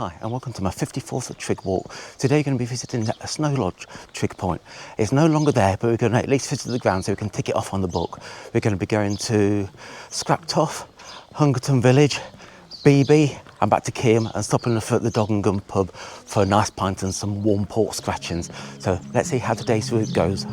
Hi and welcome to my 54th Trig walk. Today we're going to be visiting a Snow Lodge Trig point. It's no longer there, but we're going to at least visit the ground so we can tick it off on the book. We're going to be going to Scraptoft, Hungerton Village, Beeby and back to Keyham and stopping at the Dog and Gun pub for a nice pint and some warm pork scratchings. So let's see how today's week goes.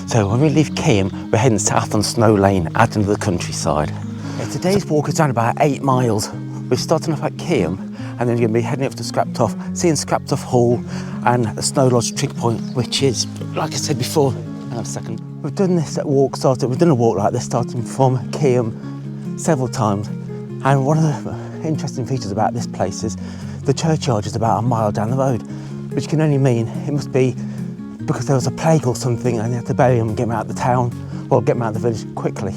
So when we leave Keyham, we're heading south on Snow Lane, out into the countryside. Today's walk is around about 8 miles. We're starting off at Keyham and then we're going to be heading up to Scraptoft, seeing Scraptoft Hall and the Snow Lodge Trig point, which is, like I said before, hang on a second. We've done a walk like this starting from Keyham several times. And one of the interesting features about this place is the churchyard is about a mile down the road, which can only mean it must be because there was a plague or something and they had to bury him and get him out of the town, or get him out of the village quickly.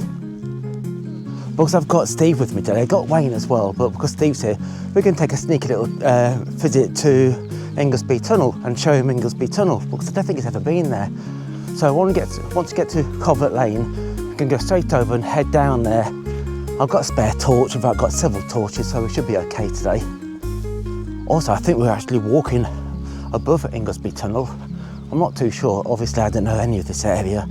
Because I've got Steve with me today, I got Wayne as well, but because Steve's here, we're going to take a sneaky little visit to Ingarsby Tunnel and show him Ingarsby Tunnel, because I don't think he's ever been there. So once we get to Covert Lane, we can go straight over and head down there. I've got a spare torch, I've got several torches, so we should be okay today. Also, I think we're actually walking above Ingarsby Tunnel. I'm not too sure, obviously I don't know any of this area.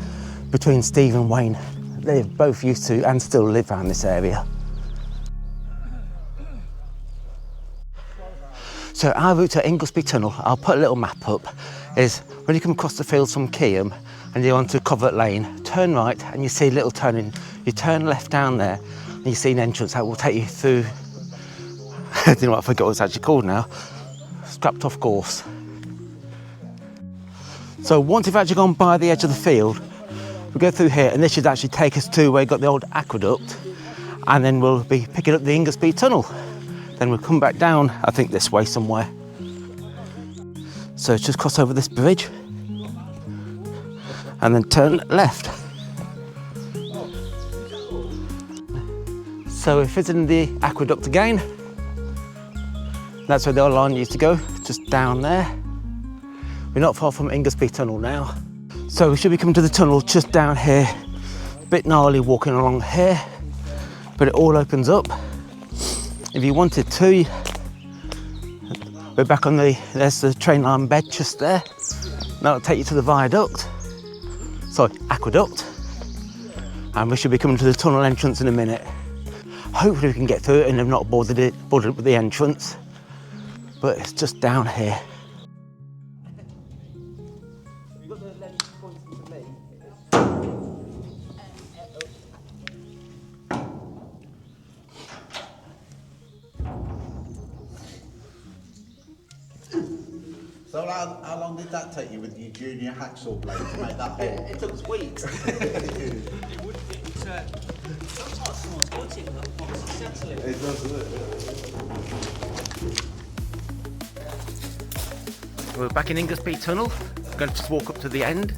Between Steve and Wayne, they both used to and still live around this area. So our route to Ingarsby Tunnel, I'll put a little map up, is when you come across the fields from Keyham and you're onto Covert Lane, turn right and you see a little turning, you turn left down there and you see an entrance that will take you through, I don't know what I forgot what it's actually called now, Scraptoft Gorse. So once you've actually gone by the edge of the field, we go through here and this should actually take us to where you've got the old aqueduct, and then we'll be picking up the Ingarsby Tunnel. Then we'll come back down, I think this way somewhere. So just cross over this bridge and then turn left. So we're visiting the aqueduct again. That's where the old line used to go, just down there. We're not far from Ingarsby Tunnel now. So we should be coming to the tunnel just down here. A bit gnarly walking along here, but it all opens up. If you wanted to, we're back on there's the train line bed just there. That'll take you to the viaduct, sorry, aqueduct. And we should be coming to the tunnel entrance in a minute. Hopefully we can get through it and have not bothered with the entrance. But it's just down here. So how long did that take you with your junior hacksaw blade to make that hole? It took us weeks. It would, it's looks like someone's got it in that box, it's settling. It does, doesn't it? We're back in Ingarsby Tunnel. We're going to just walk up to the end.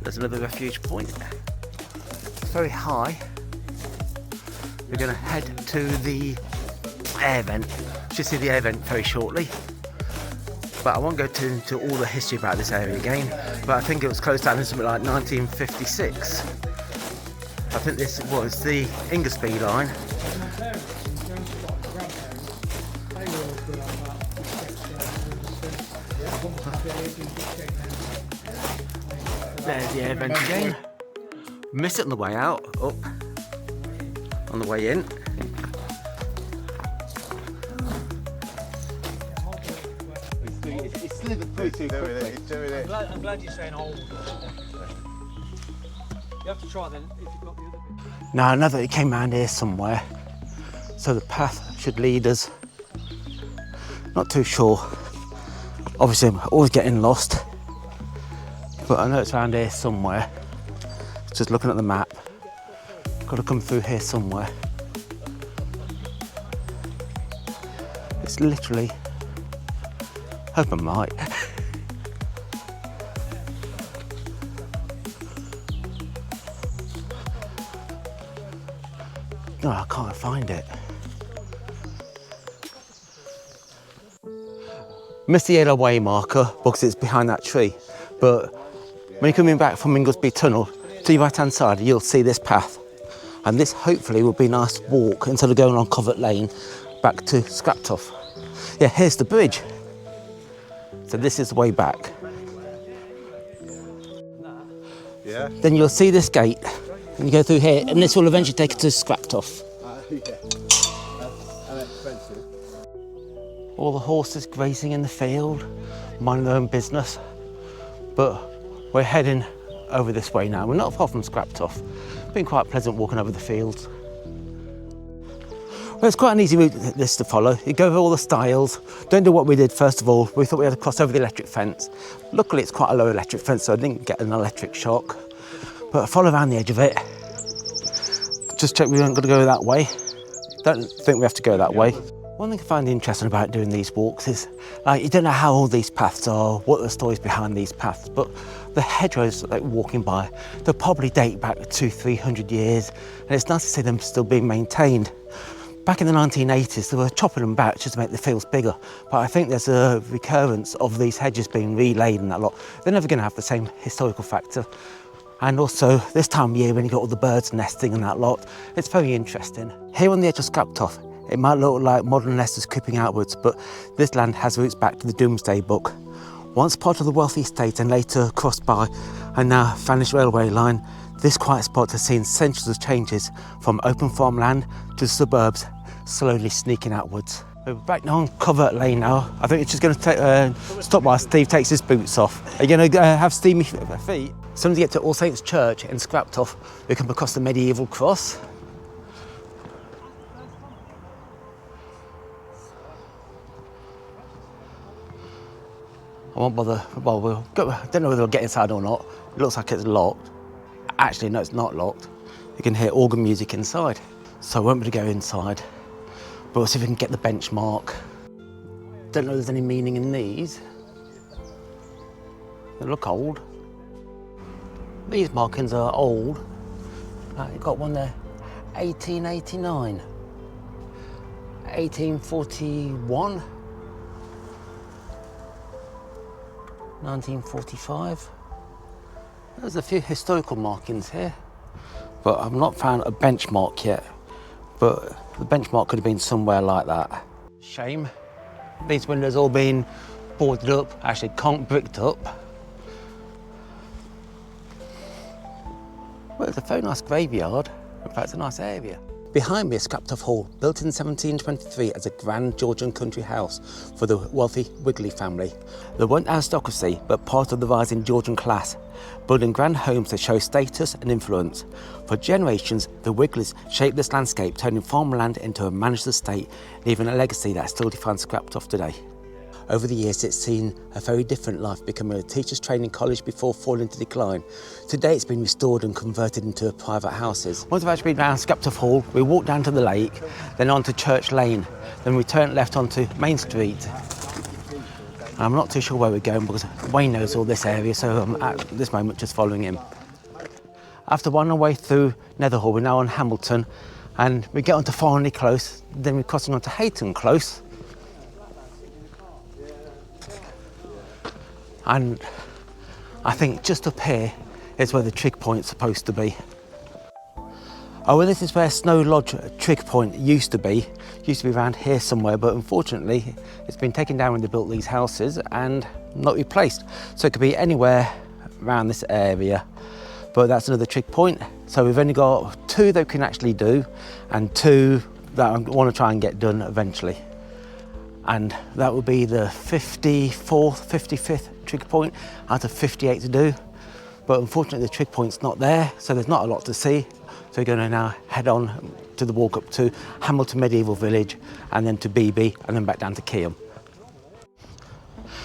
There's another refuge point. It's very high. We're going to head to the air vent. Should see the air vent very shortly. But I won't go into all the history about this area again. But I think it was closed down in something like 1956. I think this was the Ingarsby line. There's the air vent again. Missed it on the way out, up on the way in. It's slithered through too quickly. He's doing it. I'm glad you're saying old. You have to try then if you've got the other bit. Now I know that it came around here somewhere, so the path should lead us. Not too sure. Obviously I'm always getting lost, but I know it's around here somewhere. Just looking at the map, got to come through here somewhere. It's literally, hope I'm right. No, I can't find it. Missed the yellow way marker because it's behind that tree, but when you're coming back from Ingarsby Tunnel to your right hand side, you'll see this path, and this hopefully will be a nice walk instead of going on Covert Lane back to Scraptoft. Yeah, here's the bridge. So this is the way back. Yeah. Then you'll see this gate, and you go through here, and this will eventually take you to Scraptoft. Yeah. That's expensive. All the horses grazing in the field, minding their own business. But we're heading over this way now. We're not far from Scraptoft. Been quite pleasant walking over the fields. Well, it's quite an easy route this to follow. You go over all the stiles. Don't do what we did first of all. We thought we had to cross over the electric fence. Luckily it's quite a low electric fence, so I didn't get an electric shock. But follow around the edge of it. Just check we aren't going to go that way. Don't think we have to go that way. One thing I find interesting about doing these walks is, you don't know how old these paths are, what the stories behind these paths, but the hedgerows that we're walking by, they'll probably date back 200-300 years, and it's nice to see them still being maintained. Back in the 1980s, they were chopping them back just to make the fields bigger, but I think there's a recurrence of these hedges being relaid and that lot. They're never going to have the same historical factor. And also, this time of year when you got all the birds nesting and that lot, it's very interesting. Here on the edge of Scraptoft, it might look like modern Leicester's creeping outwards, but this land has roots back to the Domesday Book. Once part of the wealthy estate and later crossed by a now vanished railway line, this quiet spot has seen centuries of changes from open farmland to the suburbs, slowly sneaking outwards. We're back now on Covert Lane now. I think it's just going to stop while Steve takes his boots off. Are you going to have steamy feet? As soon as you get to All Saints Church in Scraptoft, we come across the medieval cross. I won't bother, well, we'll go, I don't know whether we'll get inside or not. It looks like it's locked. Actually, no, it's not locked. You can hear organ music inside. So I won't be able to go inside, but we'll see if we can get the benchmark. Don't know if there's any meaning in these. They look old. These markings are old. You've got one there, 1889, 1841. 1945. There's a few historical markings here, but I've not found a benchmark yet. But the benchmark could have been somewhere like that. Shame. These windows all been boarded up, actually bricked up. Well, it's a very nice graveyard. In fact, it's a nice area. Behind me is Scraptoft Hall, built in 1723 as a grand Georgian country house for the wealthy Wigley family. They weren't aristocracy, but part of the rising Georgian class, building grand homes that show status and influence. For generations, the Wigleys shaped this landscape, turning farmland into a managed estate, leaving a legacy that still defines Scraptoft today. Over the years, it's seen a very different life, becoming a teacher's training college before falling into decline. Today, it's been restored and converted into private houses. Once we've actually been around Scraptoft Hall, we walk down to the lake, then onto Church Lane, then we turn left onto Main Street. And I'm not too sure where we're going because Wayne knows all this area, so I'm at this moment just following him. After winding our way through Netherhall, we're now on Hamilton, and we get onto Farnley Close, then we're crossing onto Hayton Close. And I think just up here is where the Trig Point's supposed to be. Oh, well, this is where Snow Lodge Trig Point used to be. Used to be around here somewhere, but unfortunately it's been taken down when they built these houses and not replaced. So it could be anywhere around this area. But that's another Trig Point. So we've only got 2 that we can actually do and 2 that I want to try and get done eventually. And that will be the 54th, 55th Trig Point out of 58 to do. But unfortunately the Trig Point's not there, so there's not a lot to see. So we're going to now head on to the walk up to Hamilton Medieval Village, and then to Beeby, and then back down to Keyham.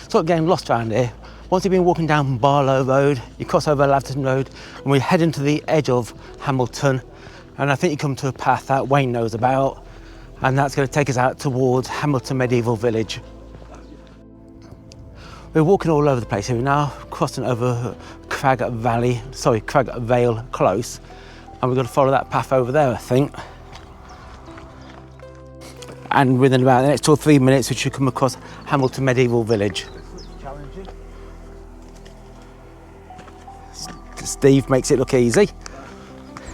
Sort of getting lost around here. Once you've been walking down Barlow Road, you cross over Lavington Road, and we head into the edge of Hamilton, and I think you come to a path that Wayne knows about, and that's going to take us out towards Hamilton Medieval Village. We're walking all over the place here. We're now crossing over Crag Vale Close, and we're going to follow that path over there, I think. And within about the next 2 or 3 minutes, we should come across Hamilton Medieval Village. Steve makes it look easy.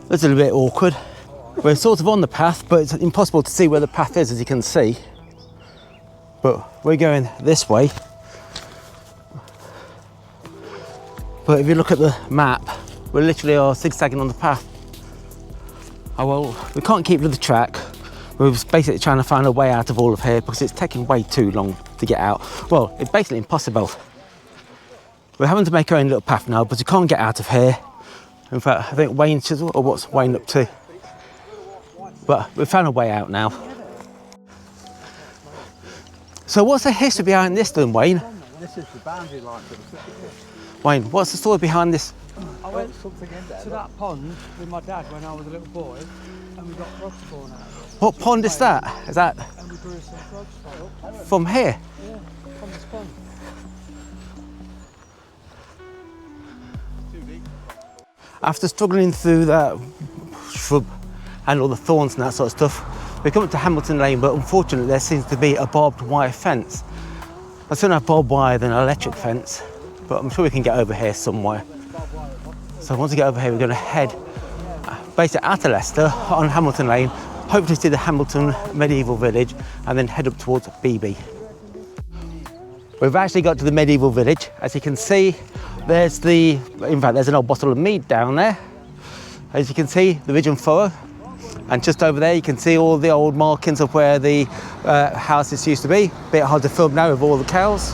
It's a little bit awkward. We're sort of on the path, but it's impossible to see where the path is, as you can see. But we're going this way. But if you look at the map, we literally are zigzagging on the path. Oh well, we can't keep to the track. We're basically trying to find a way out of all of here because it's taking way too long to get out. Well, it's basically impossible. We're having to make our own little path now, but you can't get out of here. In fact, I think Wayne's just, or what's Wayne up to? But we've found a way out now. So what's the history behind this then, Wayne? This is the boundary line for the cricket pitch. Wayne, what's the story behind this? I went to that pond with my dad when I was a little boy, and we got frogs spawn out of it. What pond is that? Is that And we grew some frogs from here? Yeah, from this pond. After struggling through that shrub and all the thorns and that sort of stuff, we come up to Hamilton Lane, but unfortunately there seems to be a barbed wire fence. I'd sooner have barbed wire than an electric fence, but I'm sure we can get over here somewhere. So once we get over here, we're going to head basically out of Leicester on Hamilton Lane, hopefully see the Hamilton Medieval Village, and then head up towards Beeby. We've actually got to the Medieval Village. As you can see, there's an old bottle of mead down there. As you can see, the ridge and furrow. And just over there, you can see all the old markings of where the houses used to be. Bit hard to film now with all the cows.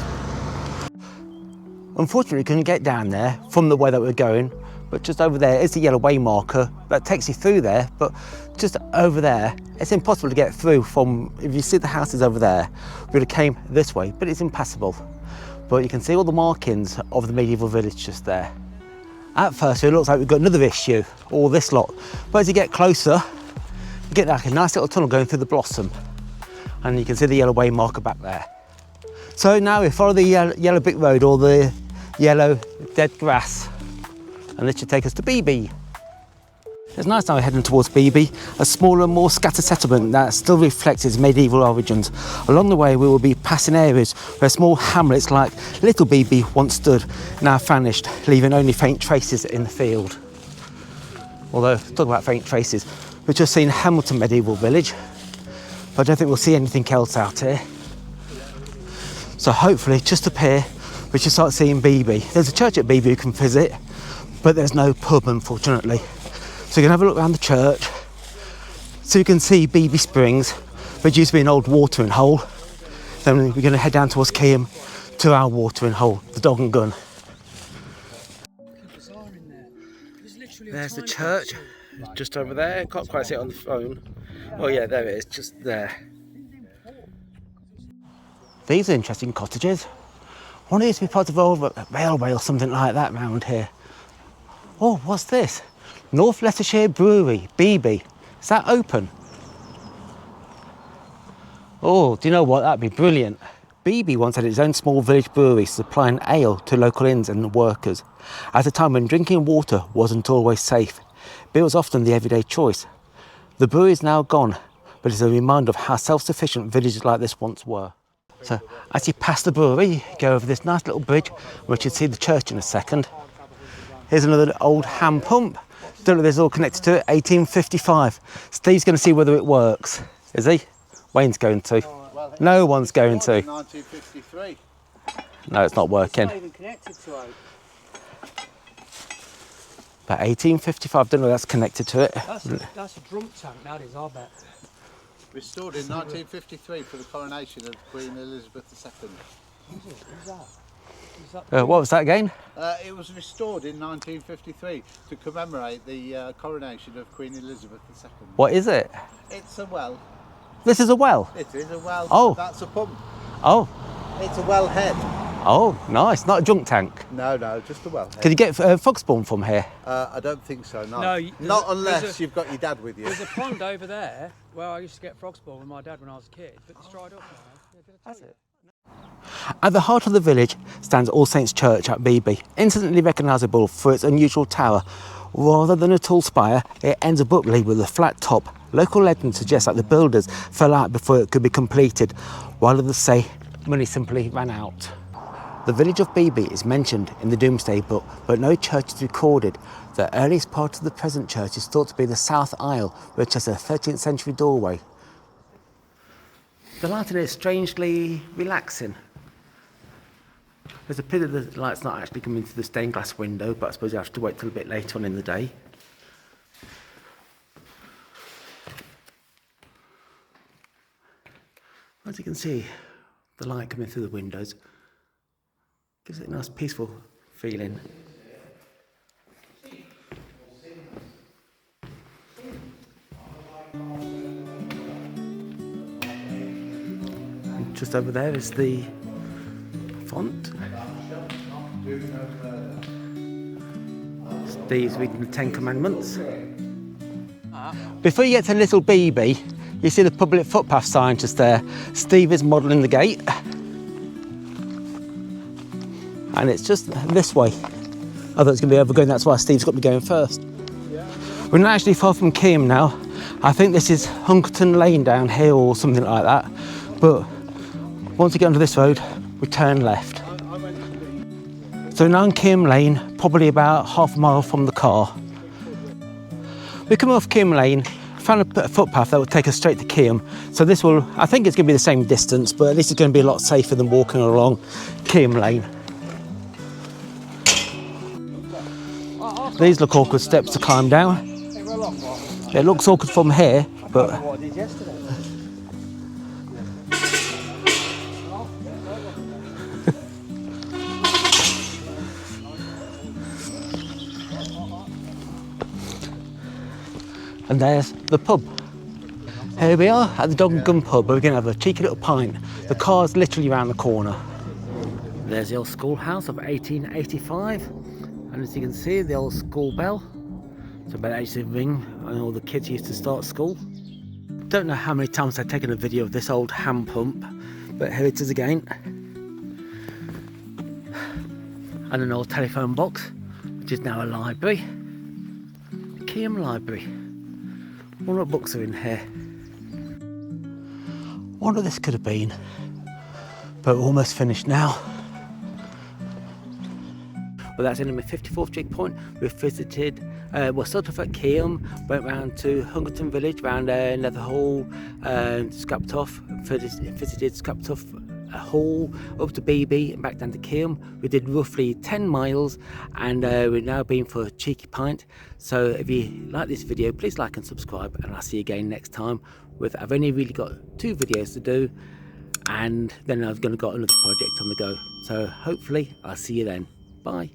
Unfortunately, we couldn't get down there from the way that we're going, but just over there is the yellow way marker that takes you through there. But just over there, it's impossible to get through from, if you see the houses over there, we would have came this way, but it's impassable. But you can see all the markings of the medieval village just there. At first, it looks like we've got another issue, all this lot. But as you get closer, you get like a nice little tunnel going through the blossom. And you can see the yellow way marker back there. So now we follow the yellow brick road, or the yellow dead grass, and this should take us to Beeby. It's nice now we're heading towards Beeby, a smaller, more scattered settlement that still reflects its medieval origins. Along the way we will be passing areas where small hamlets like Little Beeby once stood, now vanished, leaving only faint traces in the field. Although, talk about faint traces, we've just seen Hamilton Medieval Village, but I don't think we'll see anything else out here. So hopefully, just up here, we should start seeing Beeby. There's a church at Beeby you can visit, but there's no pub, unfortunately. So you can have a look around the church, so you can see Beeby Springs, which used to be an old watering hole. Then we're going to head down towards Keyham to our watering hole, the Dog and Gun. There's the church, just over there. Can't quite see it on the phone. Oh yeah, there it is, just there. These are interesting cottages. One used to be part of an old railway or something like that round here. Oh, what's this? North Leicestershire Brewery, Beeby. Is that open? Oh, do you know what? That'd be brilliant. Beeby once had its own small village brewery supplying ale to local inns and workers. At a time when drinking water wasn't always safe, beer was often the everyday choice. The brewery is now gone, but it's a reminder of how self-sufficient villages like this once were. So, as you pass the brewery, you go over this nice little bridge, which you'll see the church in a second. Here's another old hand pump. Don't know if this is all connected to it. 1855. Steve's going to see whether it works. Is he? Wayne's going to. Well, no one's going to. 1953. No, it's not working. It's not even connected to it. But 1855, don't know if that's connected to it. That's a drum tank, that is, I bet. Restored in 1953 for the coronation of Queen Elizabeth II. Who's that? What was that again? It was restored in 1953 to commemorate the coronation of Queen Elizabeth II. What is it? It's a well. This is a well? It is a well. Oh. That's a pump. Oh. It's a well head. Oh, nice. Not a junk tank. No, just a well head. Could you get fog spawn from here? I don't think so, no. No, Not unless you've got your dad with you. There's a pond over there where I used to get frog spawn with my dad when I was a kid, but it's dried up now. Yeah, did I tell you? At the heart of the village stands All Saints Church at Beeby, instantly recognisable for its unusual tower. Rather than a tall spire, it ends abruptly with a flat top. Local legend suggests that the builders fell out before it could be completed, while others say money simply ran out. The village of Beeby is mentioned in the Domesday Book, but no church is recorded. The earliest part of the present church is thought to be the south aisle, which has a 13th century doorway. The lighting is strangely relaxing. There's a pity that the light's not actually coming through the stained glass window, but I suppose you have to wait till a bit later on in the day. As you can see, the light coming through the windows gives it a nice peaceful feeling. And just over there is the font. Steve's reading the 10 Commandments. Before you get to Little Beeby, you see the public footpath sign just there. Steve is modelling the gate. And it's just this way. I thought it was going to be overgrown, that's why Steve's got me going first. We're not actually far from Keyham now. I think this is Hungerton Lane down here or something like that. But once we get onto this road, we turn left. So now in Keyham Lane, probably about half a mile from the car. We come off Keyham Lane, found a footpath that will take us straight to Keyham. So this will, I think it's going to be the same distance, but at least it's going to be a lot safer than walking along Keyham Lane. These look awkward steps to climb down. It looks awkward from here, but and there's the pub. Here we are at the Dog and Gun pub, where we're going to have a cheeky little pint. The car's literally around the corner. There's the old schoolhouse of 1885, and as you can see, the old school bell. So bell actually ring when all the kids used to start school. Don't know how many times I've taken a video of this old hand pump, but here it is again. And an old telephone box, which is now a library. The Keyham Library. I wonder what books are in here. I wonder what this could have been, but we're almost finished now. Well, that's in my 54th checkpoint. We've visited, started off at Keyham, went round to Hungerton Village, round Netherhall, Scraptoft, visited Scraptoft Hall, up to Beeby and back down to Keyham. We did roughly 10 miles and we've now been for a cheeky pint. So if you like this video, please like and subscribe, and I'll see you again next time. I've only really got 2 videos to do, and then I've got another project on the go. So hopefully I'll see you then. Bye.